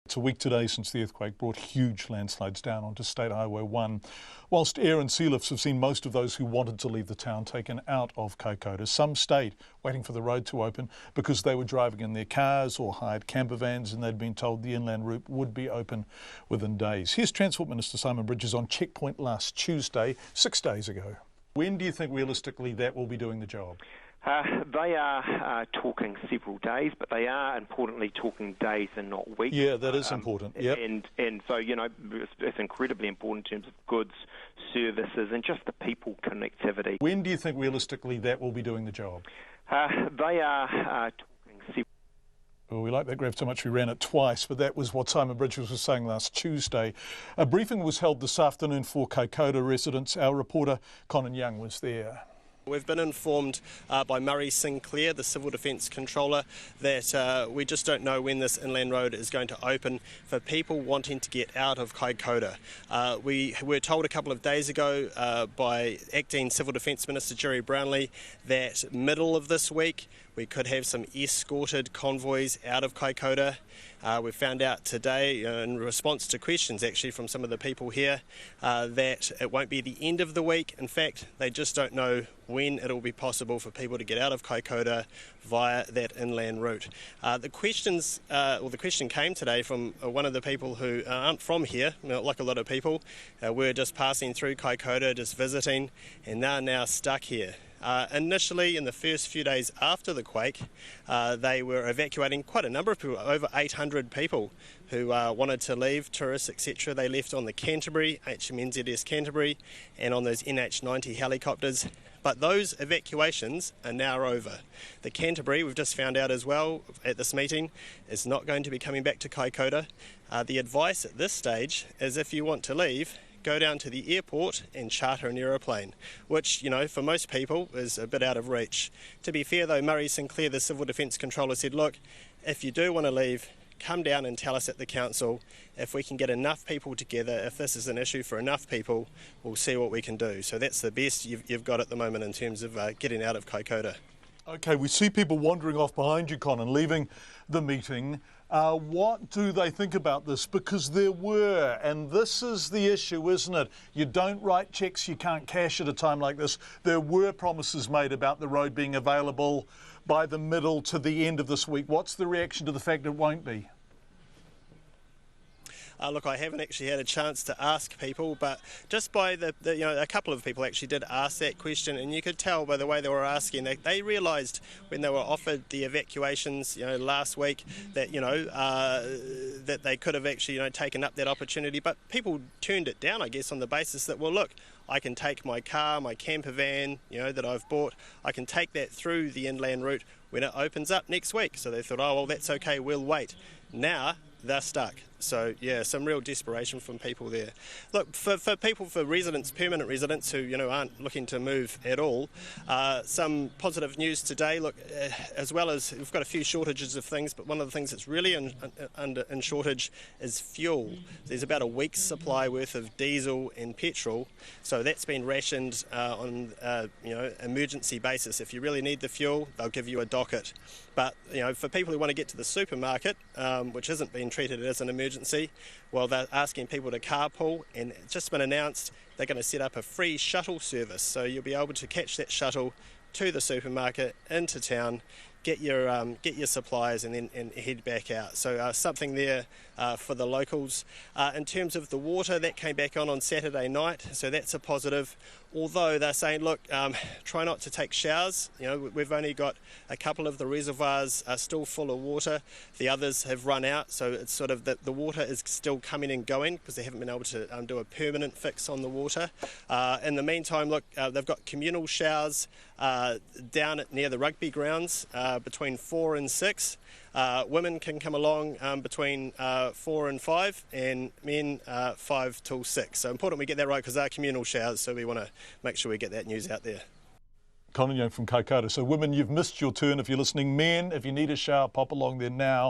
It's a week today since the earthquake brought huge landslides down onto State Highway 1. Whilst air and sea lifts have seen most of those who wanted to leave the town taken out of Kaikoura, some stayed waiting for the road to open because they were driving in their cars or hired camper vans and they'd been told the inland route would be open within days. Here's Transport Minister Simon Bridges on checkpoint last Tuesday, 6 days ago. When do you think realistically that will be doing the job? They are talking several days, but they are importantly talking days and not weeks. Yeah, that is important. Yep. And so, you know, it's incredibly important in terms of goods, services, and just the people connectivity. When do you think realistically that will be doing the job? They are talking several. Well, we like that graph so much we ran it twice, but that was what Simon Bridges was saying last Tuesday. A briefing was held this afternoon for Kaikoura residents. Our reporter Conan Young was there. We've been informed by Murray Sinclair, the Civil Defence Controller, that we just don't know when this inland road is going to open for people wanting to get out of Kaikoura. We were told a couple of days ago by Acting Civil Defence Minister Jerry Brownlee that middle of this week we could have some escorted convoys out of Kaikoura. We found out today, in response to questions actually from some of the people here, that it won't be the end of the week. In fact, they just don't know when it will be possible for people to get out of Kaikoura via that inland route. The question came today from one of the people who aren't from here, like a lot of people. We're just passing through Kaikoura, just visiting, and they're now stuck here. Initially, in the first few days after the quake, they were evacuating quite a number of people, over 800 people who wanted to leave, tourists, etc. They left on the Canterbury, HMNZS Canterbury, and on those NH90 helicopters. But those evacuations are now over. The Canterbury, we've just found out as well at this meeting, is not going to be coming back to Kaikoura. The advice at this stage is if you want to leave, go down to the airport and charter an aeroplane, which, you know, for most people is a bit out of reach. To be fair though, Murray Sinclair, the Civil Defence Controller, said, look, if you do want to leave, come down and tell us at the council. If we can get enough people together, if this is an issue for enough people, we'll see what we can do. So that's the best you've got at the moment in terms of getting out of Kaikoura. Okay, we see people wandering off behind you, Conan, leaving the meeting. What do they think about this? Because there were, and this is the issue, isn't it? You don't write cheques, you can't cash at a time like this. There were promises made about the road being available by the middle to the end of this week. What's the reaction to the fact it won't be? Look, I haven't actually had a chance to ask people, but just by a couple of people actually did ask that question, and you could tell by the way they were asking, they realised when they were offered the evacuations, last week, that that they could have actually taken up that opportunity, but people turned it down, I guess, on the basis that, well, look, I can take my car, my camper van, that I've bought, I can take that through the inland route when it opens up next week. So they thought, oh, well, that's okay, we'll wait. Now they're stuck. So, yeah, some real desperation from people there. Look, for residents, permanent residents who, aren't looking to move at all, some positive news today. Look, as well as we've got a few shortages of things, but one of the things that's really in shortage is fuel. There's about a week's supply worth of diesel and petrol, so that's been rationed on emergency basis. If you really need the fuel, they'll give you a docket. But, for people who want to get to the supermarket, which isn't being treated as an emergency, well, they're asking people to carpool, and it's just been announced they're going to set up a free shuttle service. So you'll be able to catch that shuttle to the supermarket, into town, get your supplies and then head back out. So something there for the locals. In terms of the water, that came back on Saturday night, so that's a positive. Although they're saying, look, try not to take showers. We've only got a couple of the reservoirs are still full of water. The others have run out, so it's sort of the water is still coming and going because they haven't been able to do a permanent fix on the water. In the meantime, look, they've got communal showers down near the rugby grounds between 4 and 6. Women can come along between 4 and 5, and men 5 till 6. So important we get that right because they're communal showers, so we want to make sure we get that news out there. Conan Young from Kaikoura. So women, you've missed your turn if you're listening. Men, if you need a shower, pop along there now.